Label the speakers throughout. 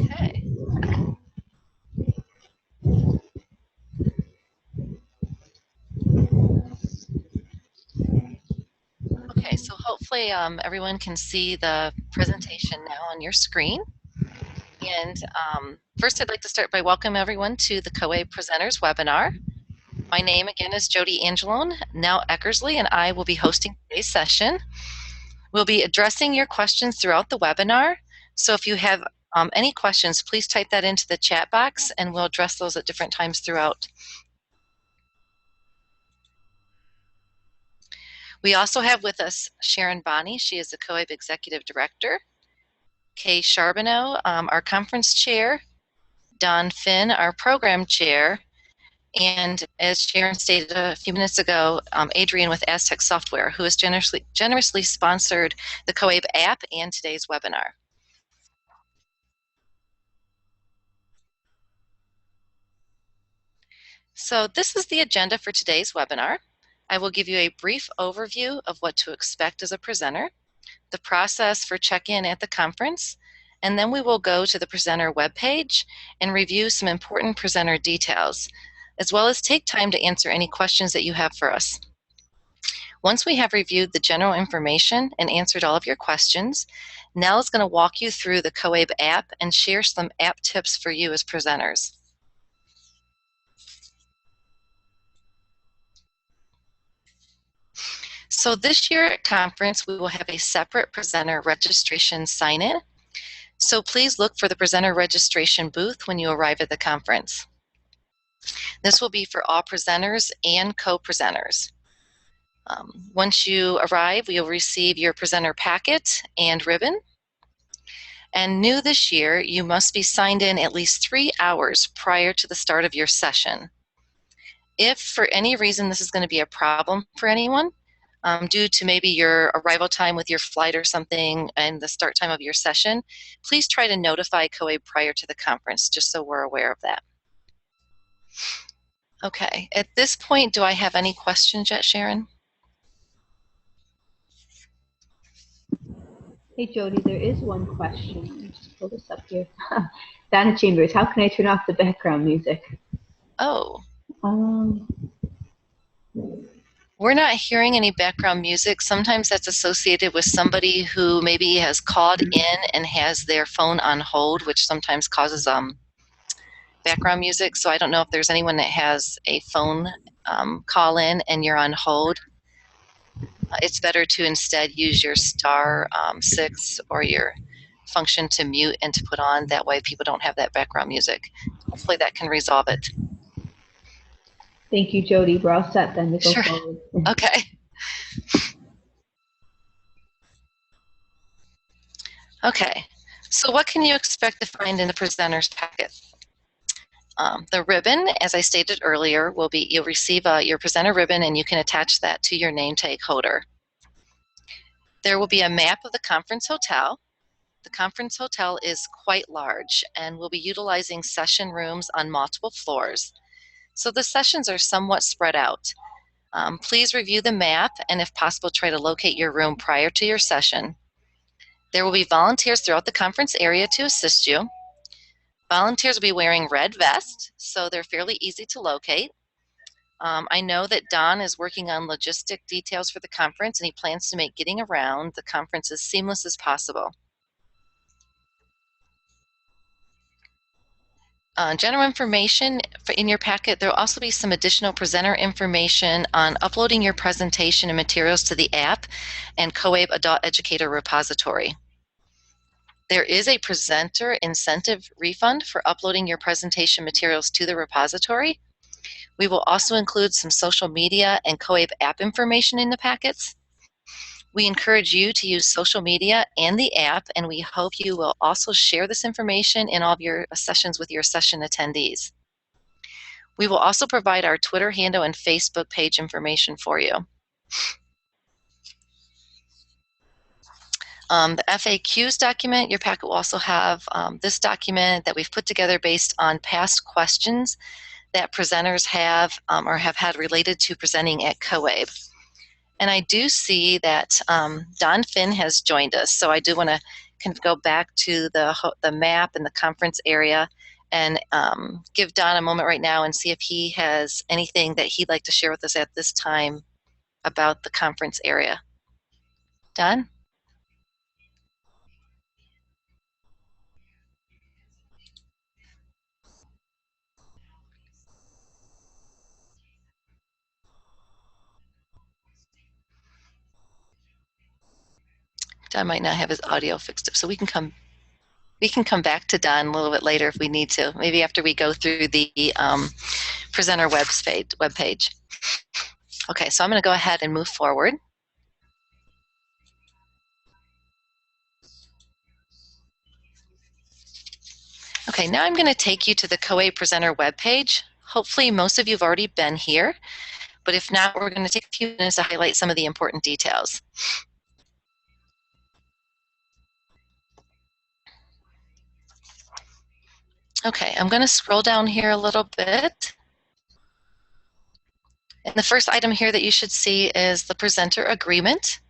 Speaker 1: Okay. Okay, so hopefully everyone can see the presentation now on your screen. And first, I'd like to start by welcoming everyone to the COABE Presenters webinar. My name again is Jody Angelone. Now Eckersley and I will be hosting today's session. We'll be addressing your questions throughout the webinar. So if you have any questions, please type that into the chat box and we'll address those at different times throughout. We also have with us Sharon Bonney. She is the COABE Executive Director. Kay Charbonneau, our Conference Chair. Don Finn, our Program Chair. And as Sharon stated a few minutes ago, Adrian with Aztec Software, who has generously sponsored the COABE app and today's webinar. So this is the agenda for today's webinar. I will give you a brief overview of what to expect as a presenter, the process for check-in at the conference, and then we will go to the presenter webpage and review some important presenter details, as well as take time to answer any questions that you have for us. Once we have reviewed the general information and answered all of your questions, Nell is going to walk you through the COABE app and share some app tips for you as presenters. So this year at conference, we will have a separate presenter registration sign-in. So please look for the presenter registration booth when you arrive at the conference. This will be for all presenters and co-presenters. Once you arrive, you'll receive your presenter packet and ribbon. And new this year, you must be signed in at least 3 hours prior to the start of your session. If for any reason this is going to be a problem for anyone, due to maybe your arrival time with your flight or something and the start time of your session, please try to notify COABE prior to the conference, just so we're aware of that. Okay, at this point, do I have any questions yet, Sharon?
Speaker 2: Hey Jody, there is one question. Let me just pull this up here. Donna Chambers, how can I turn off the background music?
Speaker 1: Oh. We're not hearing any background music. Sometimes that's associated with somebody who maybe has called in and has their phone on hold, which sometimes causes background music. So I don't know if there's anyone that has a phone call in and you're on hold. It's better to instead use your *6 or your function to mute and to put on. That way people don't have that background music. Hopefully that can resolve it.
Speaker 2: Thank you, Jody. We're all set then to go forward.
Speaker 1: Okay. Okay. So what can you expect to find in the presenter's packet? The ribbon, as I stated earlier, will be, you'll receive your presenter ribbon and you can attach that to your name tag holder. There will be a map of the conference hotel. The conference hotel is quite large and we'll be utilizing session rooms on multiple floors. So the sessions are somewhat spread out. Please review the map and if possible try to locate your room prior to your session. There will be volunteers throughout the conference area to assist you. Volunteers will be wearing red vests, so they're fairly easy to locate. I know that Don is working on logistic details for the conference and he plans to make getting around the conference as seamless as possible. General information in your packet. There will also be some additional presenter information on uploading your presentation and materials to the app and COABE Adult Educator Repository. There is a presenter incentive refund for uploading your presentation materials to the repository. We will also include some social media and COABE app information in the packets. We encourage you to use social media and the app, and we hope you will also share this information in all of your sessions with your session attendees. We will also provide our Twitter handle and Facebook page information for you. The FAQs document, your packet will also have this document that we've put together based on past questions that presenters have or have had related to presenting at COABE. And I do see that Don Finn has joined us, so I do want to can go back to the map and the conference area and give Don a moment right now and see if he has anything that he'd like to share with us at this time about the conference area. Don? Don might not have his audio fixed up, so we can come back to Don a little bit later if we need to, maybe after we go through the presenter web page. Okay, so I'm going to go ahead and move forward. Okay, now I'm going to take you to the COABE presenter web page. Hopefully most of you have already been here, but if not, we're going to take a few minutes to highlight some of the important details. Okay, I'm going to scroll down here a little bit. And the first item here that you should see is the presenter agreement.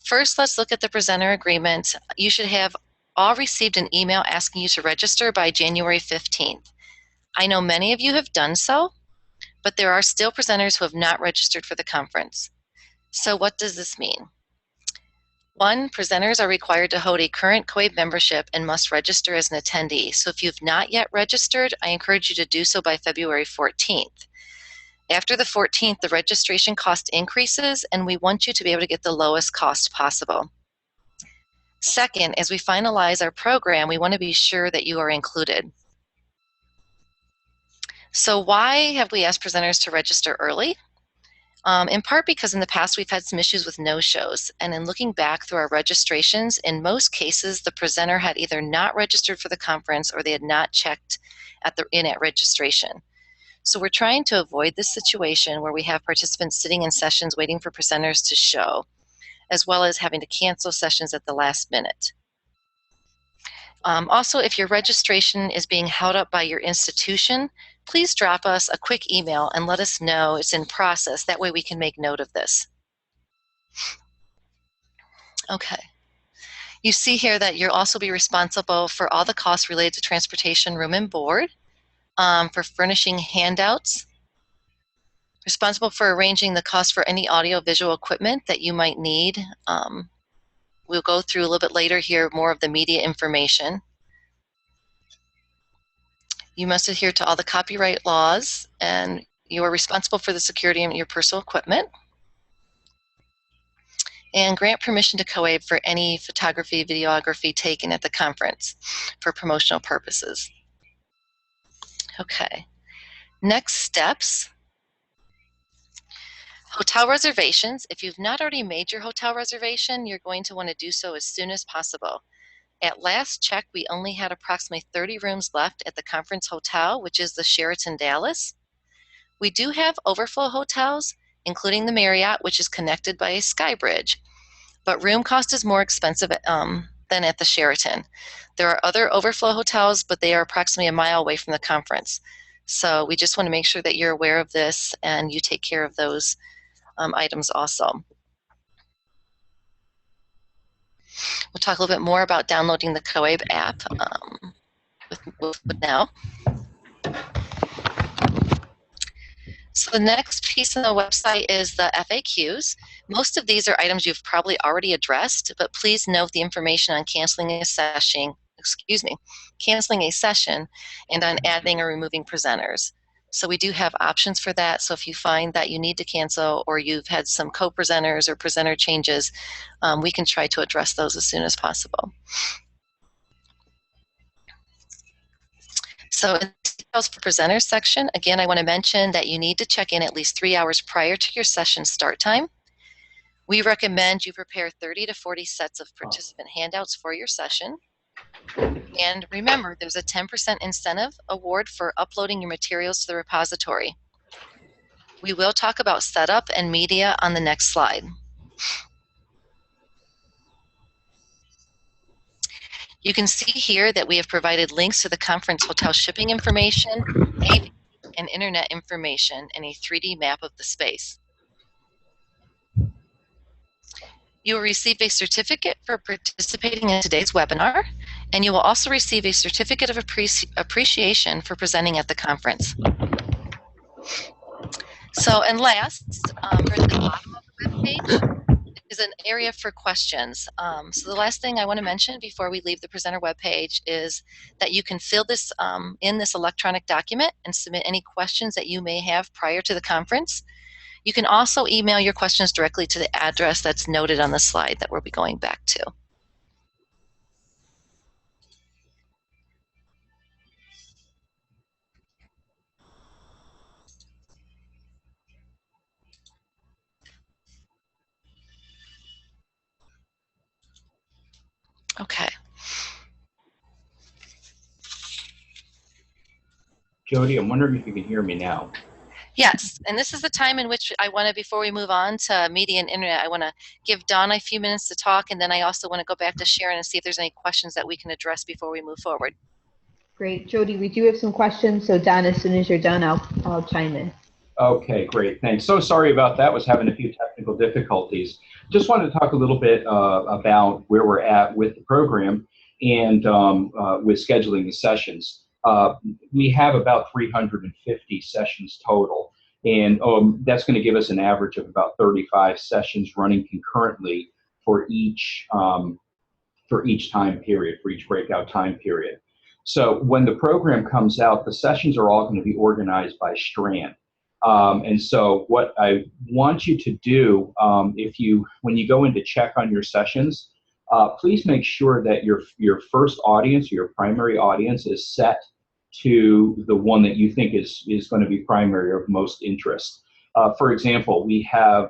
Speaker 1: First, let's look at the presenter agreement. You should have all received an email asking you to register by January 15th. I know many of you have done so, but there are still presenters who have not registered for the conference. So what does this mean? 1, presenters are required to hold a current COABE membership and must register as an attendee. So if you've not yet registered, I encourage you to do so by February 14th. After the 14th, the registration cost increases, and we want you to be able to get the lowest cost possible. Second, as we finalize our program, we want to be sure that you are included. So why have we asked presenters to register early? In part because in the past we've had some issues with no-shows, and in looking back through our registrations, in most cases the presenter had either not registered for the conference or they had not checked at registration. So we're trying to avoid this situation where we have participants sitting in sessions waiting for presenters to show, as well as having to cancel sessions at the last minute. Also, if your registration is being held up by your institution, please drop us a quick email and let us know it's in process. That way we can make note of this. Okay. You see here that you'll also be responsible for all the costs related to transportation, room and board, for furnishing handouts, responsible for arranging the cost for any audio-visual equipment that you might need. We'll go through a little bit later here more of the media information. You must adhere to all the copyright laws, and you are responsible for the security of your personal equipment. And grant permission to COABE for any photography, videography taken at the conference for promotional purposes. Okay, next steps. Hotel reservations. If you've not already made your hotel reservation, you're going to want to do so as soon as possible. At last check, we only had approximately 30 rooms left at the conference hotel, which is the Sheraton Dallas. We do have overflow hotels, including the Marriott, which is connected by a sky bridge, but room cost is more expensive than at the Sheraton. There are other overflow hotels, but they are approximately a mile away from the conference. So we just want to make sure that you're aware of this and you take care of those items also. We'll talk a little bit more about downloading the COABE app with now. So the next piece on the website is the FAQs. Most of these are items you've probably already addressed, but please note the information on canceling a session, and on adding or removing presenters. So we do have options for that. So if you find that you need to cancel or you've had some co-presenters or presenter changes, we can try to address those as soon as possible. So in the details for presenters section, again, I want to mention that you need to check in at least 3 hours prior to your session start time. We recommend you prepare 30 to 40 sets of participant handouts for your session. And remember, there's a 10% incentive award for uploading your materials to the repository. We will talk about setup and media on the next slide. You can see here that we have provided links to the conference hotel shipping information, AV, and internet information, and a 3D map of the space. You will receive a certificate for participating in today's webinar, and you will also receive a certificate of appreciation for presenting at the conference. So, and last, at the bottom of the webpage is an area for questions. So the last thing I want to mention before we leave the presenter webpage is that you can fill this in this electronic document and submit any questions that you may have prior to the conference. You can also email your questions directly to the address that's noted on the slide that we'll be going back to. Okay.
Speaker 3: Jody, I'm wondering if you can hear me now.
Speaker 1: Yes, and this is the time in which I want to, before we move on to media and internet, I want to give Donna a few minutes to talk, and then I also want to go back to Sharon and see if there's any questions that we can address before we move forward.
Speaker 2: Great. Jody, we do have some questions, so Don, as soon as you're done, I'll chime in.
Speaker 3: Okay, great, thanks. So sorry about that, was having a few technical difficulties. Just wanted to talk a little bit about where we're at with the program and with scheduling the sessions. We have about 350 sessions total, and that's going to give us an average of about 35 sessions running concurrently for each time period, for each breakout time period. So when the program comes out, the sessions are all going to be organized by strand. And so what I want you to do, when you go in to check on your sessions, please make sure that your first audience, your primary audience, is set to the one that you think is going to be primary or of most interest. For example, we have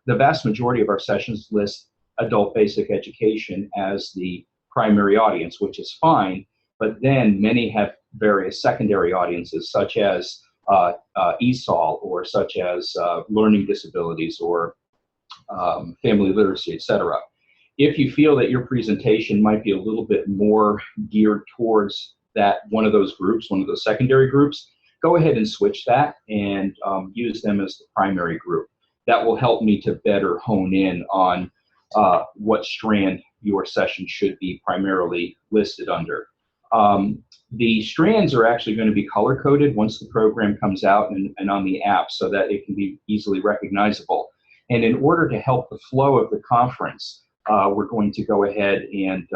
Speaker 3: the vast majority of our sessions list adult basic education as the primary audience, which is fine, but then many have various secondary audiences, such as ESOL, or such as learning disabilities, or family literacy, etc. If you feel that your presentation might be a little bit more geared towards that one of those groups, one of those secondary groups, go ahead and switch that and use them as the primary group. That will help me to better hone in on what strand your session should be primarily listed under. The strands are actually going to be color-coded once the program comes out and on the app, so that it can be easily recognizable. And in order to help the flow of the conference, we're going to go ahead and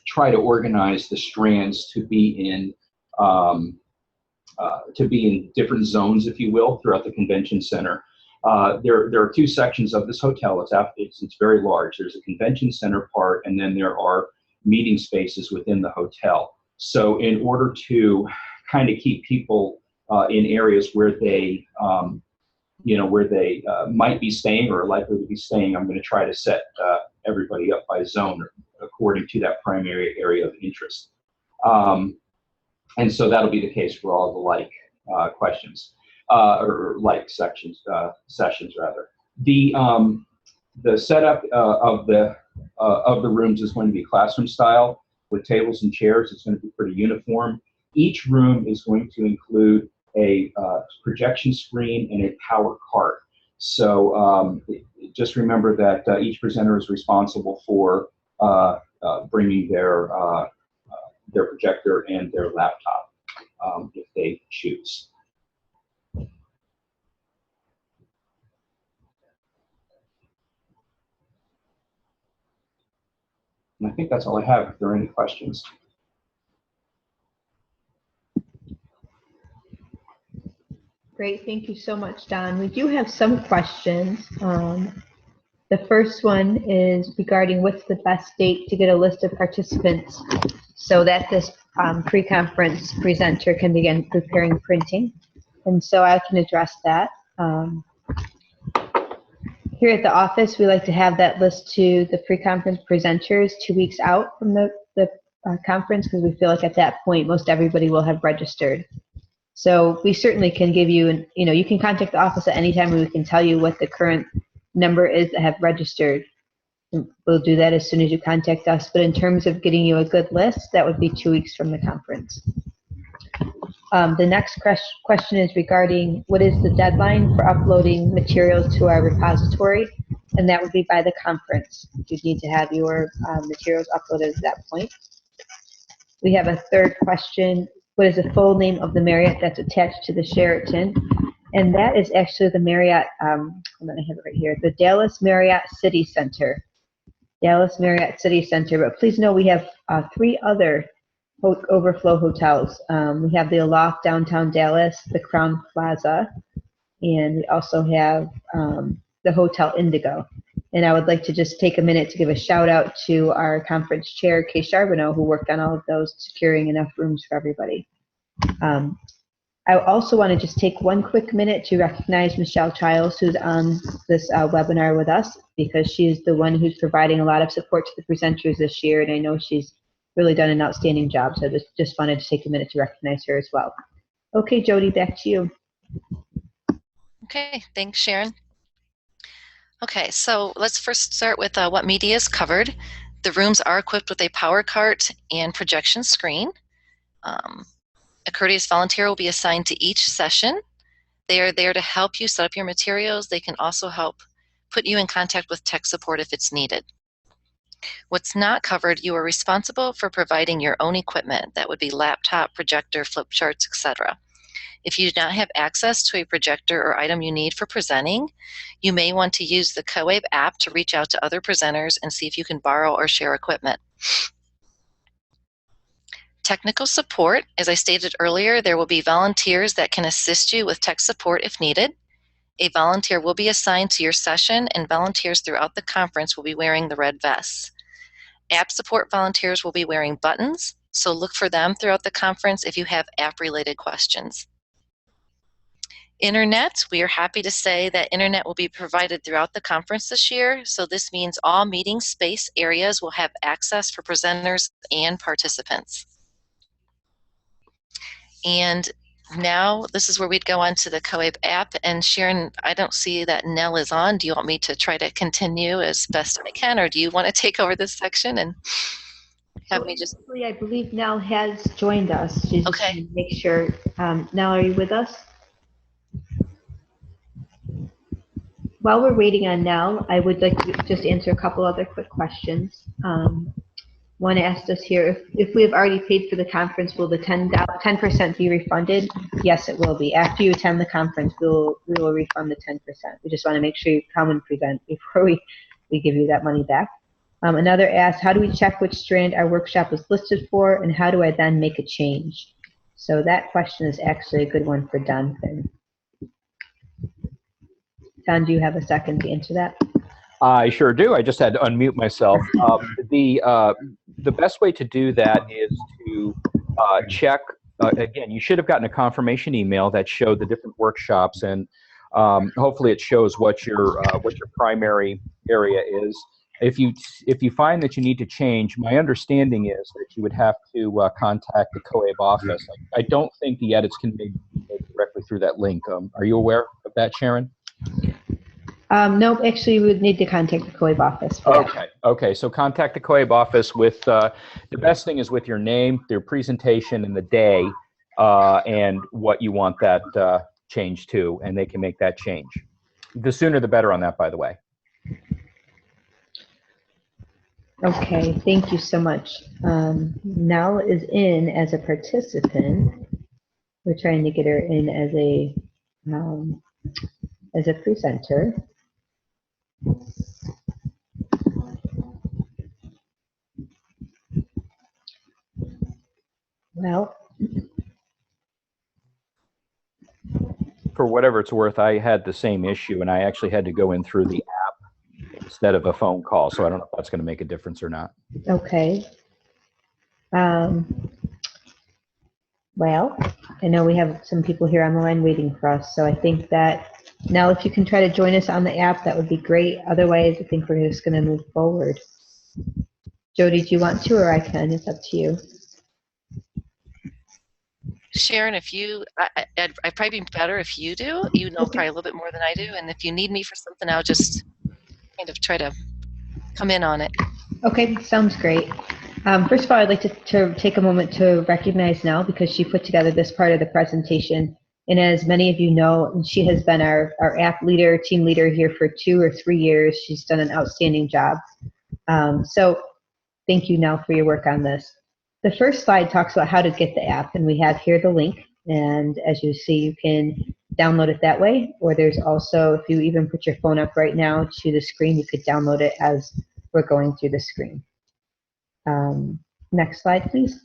Speaker 3: try to organize the strands to be in different zones, if you will, throughout the convention center. There are two sections of this hotel. It's very large. There's a convention center part, and then there are meeting spaces within the hotel. So in order to kind of keep people in areas where they might be staying or are likely to be staying, I'm going to try to set everybody up by zone according to that primary area of interest. And so that'll be the case for all the like questions, or like sessions rather. The setup of the rooms is going to be classroom style with tables and chairs. It's going to be pretty uniform. Each room is going to include a projection screen and a power cart. So just remember that each presenter is responsible for bringing their projector and their laptop if they choose. And I think that's all I have if there are any questions.
Speaker 2: Great, thank you so much, Don. We do have some questions. The first one is regarding what's the best date to get a list of participants so that this pre-conference presenter can begin preparing printing. And so I can address that. Here at the office, we like to have that list to the pre-conference presenters 2 weeks out from the conference, because we feel like at that point, most everybody will have registered. So we certainly can give you, you can contact the office at any time and we can tell you what the current number is that have registered. We'll do that as soon as you contact us. But in terms of getting you a good list, that would be 2 weeks from the conference. The next question is regarding what is the deadline for uploading materials to our repository. and that would be by the conference. You'd need to have your materials uploaded at that point. We have a third question. What is the full name of the Marriott that's attached to the Sheraton? And that is actually the Marriott, hold on, I have it right here, the Dallas Marriott City Center. Dallas Marriott City Center, but please know we have 3 other overflow hotels. We have the Aloft downtown Dallas, the Crown Plaza, and we also have the Hotel Indigo. And I would like to just take a minute to give a shout out to our conference chair, Kay Charbonneau, who worked on all of those, securing enough rooms for everybody. I also want to just take one quick minute to recognize Michelle Childs, who's on this webinar with us, because she's the one who's providing a lot of support to the presenters this year, and I know she's really done an outstanding job, so I just wanted to take a minute to recognize her as well. Okay, Jody, back to you.
Speaker 1: Okay, thanks, Sharon. Okay, so let's first start with what media is covered. The rooms are equipped with a power cart and projection screen. A courteous volunteer will be assigned to each session. They are there to help you set up your materials. They can also help put you in contact with tech support if it's needed. What's not covered, you are responsible for providing your own equipment. That would be laptop, projector, flip charts, etc. If you do not have access to a projector or item you need for presenting, you may want to use the CoAbe app to reach out to other presenters and see if you can borrow or share equipment. Technical support, as I stated earlier, there will be volunteers that can assist you with tech support if needed. A volunteer will be assigned to your session, and volunteers throughout the conference will be wearing the red vests. App support volunteers will be wearing buttons, so look for them throughout the conference if you have app-related questions. Internet, we are happy to say that internet will be provided throughout the conference this year, so this means all meeting space areas will have access for presenters and participants. And now this is where we'd go on to the CoAbe app. And Sharon, I don't see that Nell is on. Do you want me to try to continue as best I can, or do you want to take over this section and have me just...
Speaker 2: I believe Nell has joined us. She's
Speaker 1: okay.
Speaker 2: Just make sure. Nell, are you with us? While we're waiting on Nell, I would like to just answer a couple other quick questions. One asked us here, if we have already paid for the conference, will the 10% be refunded? Yes, it will be. After you attend the conference, we will refund the 10%. We just want to make sure you come and present before we give you that money back. Another asked, how do we check which strand our workshop is listed for, and how do I then make a change? So that question is actually a good one for Don Finn. Don, do you have a second to answer that?
Speaker 4: I sure do. I just had to unmute myself. The best way to do that is to check. Again, you should have gotten a confirmation email that showed the different workshops, and hopefully it shows what your primary area is. If you find that you need to change, my understanding is that you would have to contact the CoAbe office. I don't think the edits can be made directly through that link. Are you aware of that, Sharon?
Speaker 2: No, actually, we would need to contact the CoAbe office.
Speaker 4: Okay. So contact the CoAbe office with the best thing is with your name, their presentation, and the day, and what you want that change to, and they can make that change. The sooner the better on that, by the way.
Speaker 2: Okay, thank you so much. Nell is in as a participant. We're trying to get her in as a presenter. Well,
Speaker 4: for whatever it's worth, I had the same issue, and I actually had to go in through the app instead of a phone call, so I don't know if that's going to make a difference or not.
Speaker 2: Okay. Well, I know we have some people here on the line waiting for us, so I think that now if you can try to join us on the app, that would be great. Otherwise, I think we're just going to move forward. Jody, do you want to, or I can? It's up to you.
Speaker 1: Sharon, if you, I'd probably be better if you do. You know probably a little bit more than I do, and if you need me for something, I'll just kind of try to come in on it.
Speaker 2: Okay, sounds great. First of all, I'd like to take a moment to recognize Nell because she put together this part of the presentation And as many of you know, she has been our app leader, team leader here for 2 or 3 years. She's done an outstanding job. So thank you, Nell, for your work on this. The first slide talks about how to get the app, and we have here the link. And as you see, you can download it that way, or there's also, if you even put your phone up right now to the screen, you could download it as we're going through the screen. Next slide, please.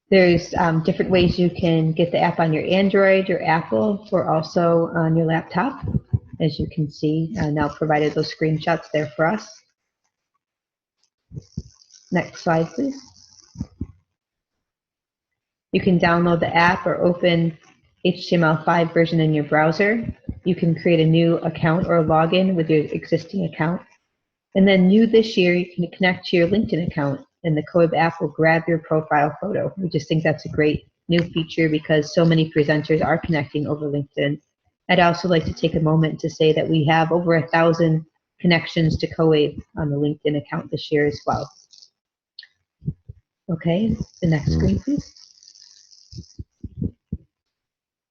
Speaker 2: There's different ways you can get the app on your Android, your Apple, or also on your laptop. As you can see, Nell provided those screenshots there for us. Next slide, please. You can download the app or open HTML5 version in your browser. You can create a new account or login with your existing account. And then new this year, you can connect to your LinkedIn account, and the COAB app will grab your profile photo. We just think that's a great new feature because so many presenters are connecting over LinkedIn. I'd also like to take a moment to say that we have over 1,000 connections to COAB on the LinkedIn account this year as well. Okay, the next screen, please.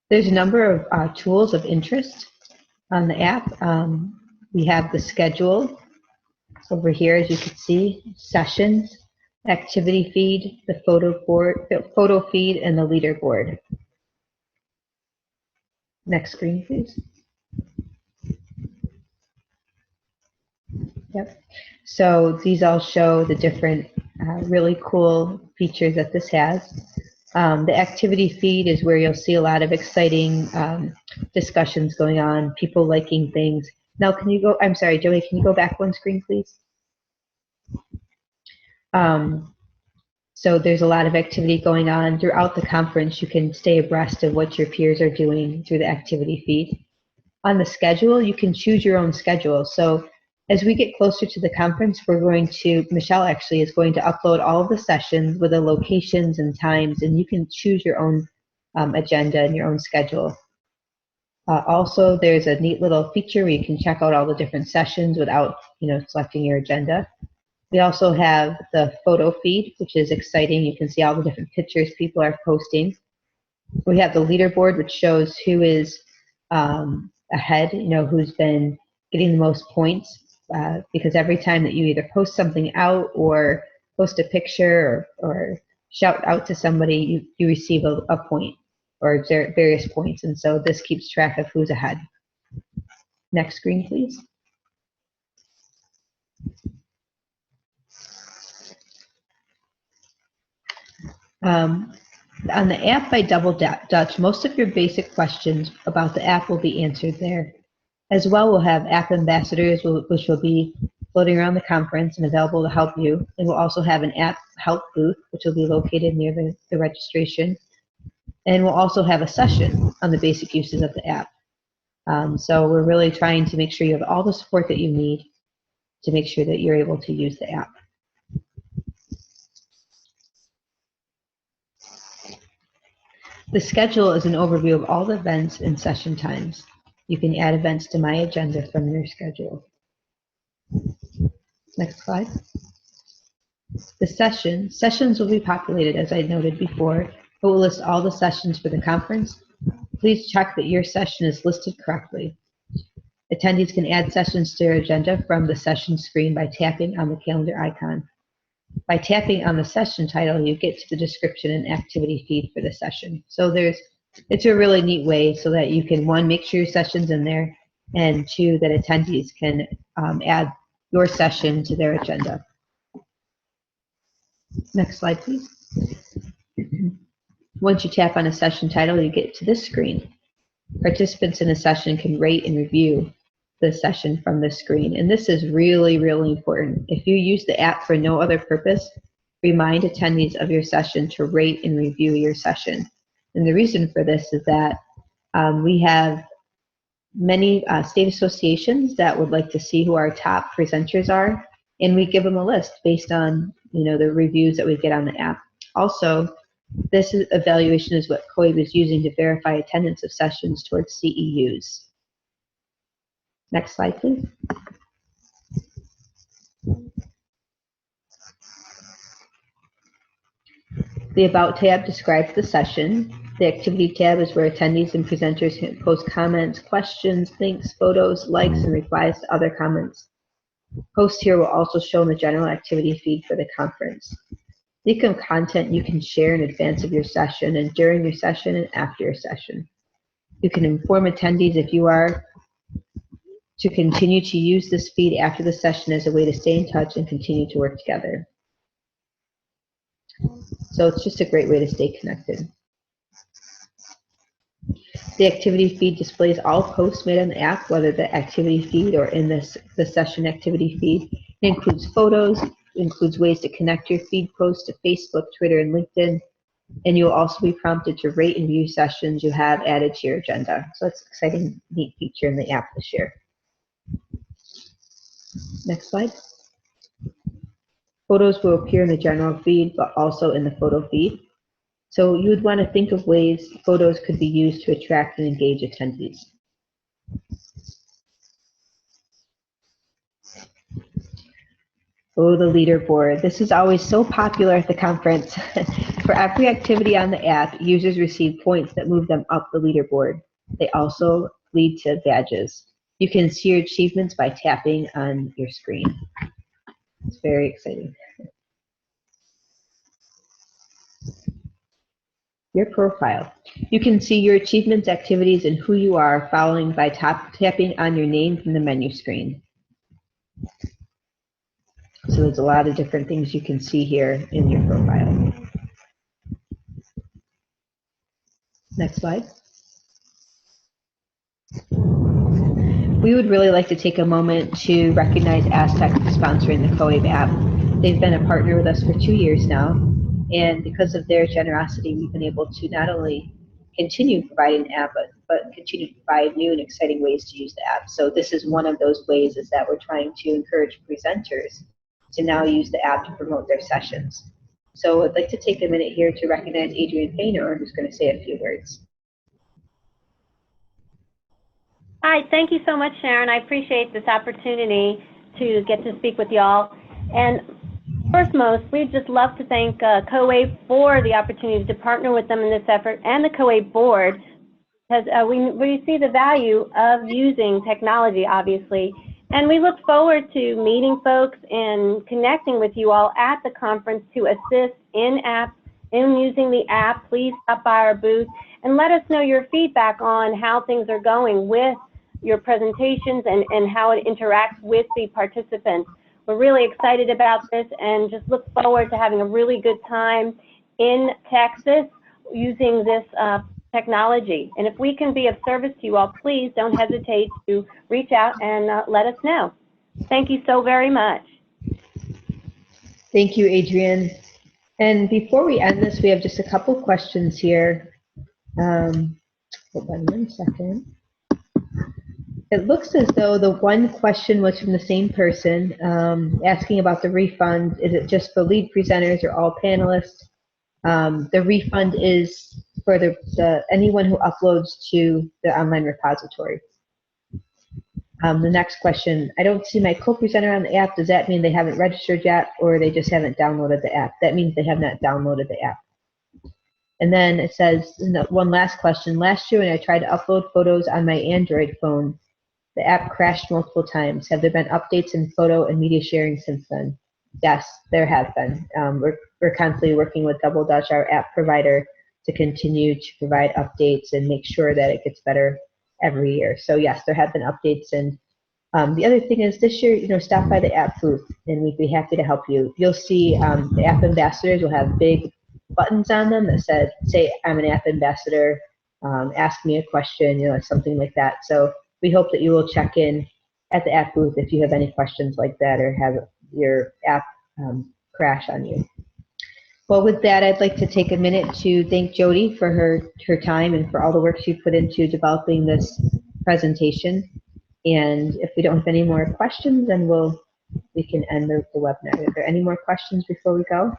Speaker 2: There's a number of tools of interest on the app. We have the schedule over here, as you can see, sessions, activity feed, the photo feed, and the leaderboard. Next screen, please. Yep. So these all show the different really cool features that this has. The activity feed is where you'll see a lot of exciting discussions going on, people liking things. Now, can you go, I'm sorry, Joey, can you go back one screen, please? So there's a lot of activity going on throughout the conference. You can stay abreast of what your peers are doing through the activity feed. On the schedule, you can choose your own schedule. So as we get closer to the conference, Michelle actually is going to upload all of the sessions with the locations and times, and you can choose your own agenda and your own schedule. Also, there's a neat little feature where you can check out all the different sessions without, selecting your agenda. We also have the photo feed, which is exciting. You can see all the different pictures people are posting. We have the leaderboard, which shows who is ahead, who's been getting the most points, because every time that you either post something out or post a picture or shout out to somebody, you receive a point or various points. And so this keeps track of who's ahead. Next screen, please. On the app by Double Dutch, most of your basic questions about the app will be answered there. As well, we'll have app ambassadors, which will be floating around the conference and available to help you. And we'll also have an app help booth, which will be located near the registration. And we'll also have a session on the basic uses of the app. So we're really trying to make sure you have all the support that you need to make sure that you're able to use the app. The schedule is an overview of all the events and session times. You can add events to My Agenda from your schedule. Next slide. The sessions will be populated, as I noted before. It will list all the sessions for the conference. Please check that your session is listed correctly. Attendees can add sessions to their agenda from the session screen by tapping on the calendar icon. By tapping on the session title, you get to the description and activity feed for the session. So it's a really neat way so that you can, one, make sure your session's in there, and two, that attendees can add your session to their agenda. Next slide, please. Once you tap on a session title, you get to this screen. Participants in a session can rate and review the session from this screen. And this is really, really important. If you use the app for no other purpose, remind attendees of your session to rate and review your session. And the reason for this is that we have many state associations that would like to see who our top presenters are, and we give them a list based on the reviews that we get on the app. Also, this evaluation is what COAB is using to verify attendance of sessions towards CEUs. Next slide, please. The About tab describes the session. The Activity tab is where attendees and presenters can post comments, questions, links, photos, likes, and replies to other comments. Posts here will also show in the general activity feed for the conference. Think of content you can share in advance of your session and during your session and after your session. You can inform attendees if you are to continue to use this feed after the session as a way to stay in touch and continue to work together. So it's just a great way to stay connected. The activity feed displays all posts made on the app, whether the activity feed or in the session activity feed. It includes photos, includes ways to connect your feed posts to Facebook, Twitter, and LinkedIn. And you'll also be prompted to rate and view sessions you have added to your agenda. So it's an exciting, neat feature in the app this year. Next slide. Photos will appear in the general feed, but also in the photo feed. So you would want to think of ways photos could be used to attract and engage attendees. Oh, the leaderboard. This is always so popular at the conference. For every activity on the app, users receive points that move them up the leaderboard. They also lead to badges. You can see your achievements by tapping on your screen. It's very exciting. Your profile. You can see your achievements, activities, and who you are following by tapping on your name from the menu screen. So there's a lot of different things you can see here in your profile. Next slide. We would really like to take a moment to recognize Aztec for sponsoring the CoAbe app. They've been a partner with us for 2 years now, and because of their generosity, we've been able to not only continue providing the app, but continue to provide new and exciting ways to use the app. So this is one of those ways is that we're trying to encourage presenters to now use the app to promote their sessions. So I'd like to take a minute here to recognize Adrienne Paynor, who's going to say a few words.
Speaker 5: Hi, thank you so much, Sharon. I appreciate this opportunity to get to speak with y'all. And first most, we'd just love to thank CoAbe for the opportunity to partner with them in this effort, and the CoAbe board, because we see the value of using technology, obviously. And we look forward to meeting folks and connecting with you all at the conference to assist in using the app. Please stop by our booth and let us know your feedback on how things are going with your presentations and how it interacts with the participants. We're really excited about this and just look forward to having a really good time in Texas using this technology. And if we can be of service to you all, please don't hesitate to reach out and let us know. Thank you so very much.
Speaker 2: Thank you, Adrienne. And before we end this, we have just a couple questions here. Hold on 1 second. It looks as though the one question was from the same person, asking about the refund. Is it just for lead presenters or all panelists? The refund is for anyone who uploads to the online repository. The next question, I don't see my co-presenter on the app. Does that mean they haven't registered yet, or they just haven't downloaded the app? That means they have not downloaded the app. And then it says, one last question. Last year when I tried to upload photos on my Android phone, the app crashed multiple times. Have there been updates in photo and media sharing since then? Yes, there have been. We're constantly working with Double Dutch, our app provider, to continue to provide updates and make sure that it gets better every year. So yes, there have been updates. And the other thing is this year, stop by the app booth and we'd be happy to help you. You'll see the app ambassadors will have big buttons on them that say I'm an app ambassador, ask me a question, something like that. So we hope that you will check in at the app booth if you have any questions like that or have your app crash on you. Well, with that, I'd like to take a minute to thank Jody for her time and for all the work she put into developing this presentation. And if we don't have any more questions, then we can end the webinar. Are there any more questions before we go?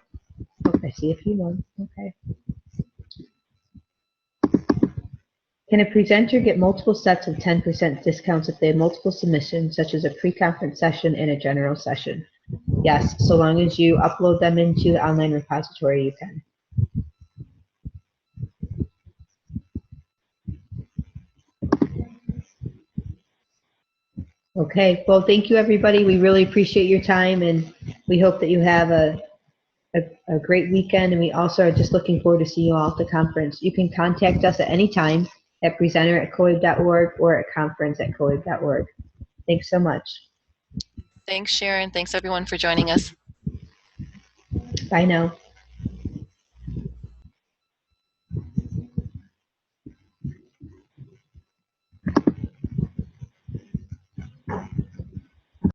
Speaker 2: Oh, I see a few more. Okay. Can a presenter get multiple sets of 10% discounts if they have multiple submissions, such as a pre-conference session and a general session? Yes, so long as you upload them into the online repository, you can. Okay, well, thank you, everybody. We really appreciate your time, and we hope that you have a great weekend, and we also are just looking forward to seeing you all at the conference. You can contact us at any time at presenter@coab.org or at conference@coab.org. Thanks so much.
Speaker 1: Thanks, Sharon. Thanks, everyone, for joining us.
Speaker 2: Bye now.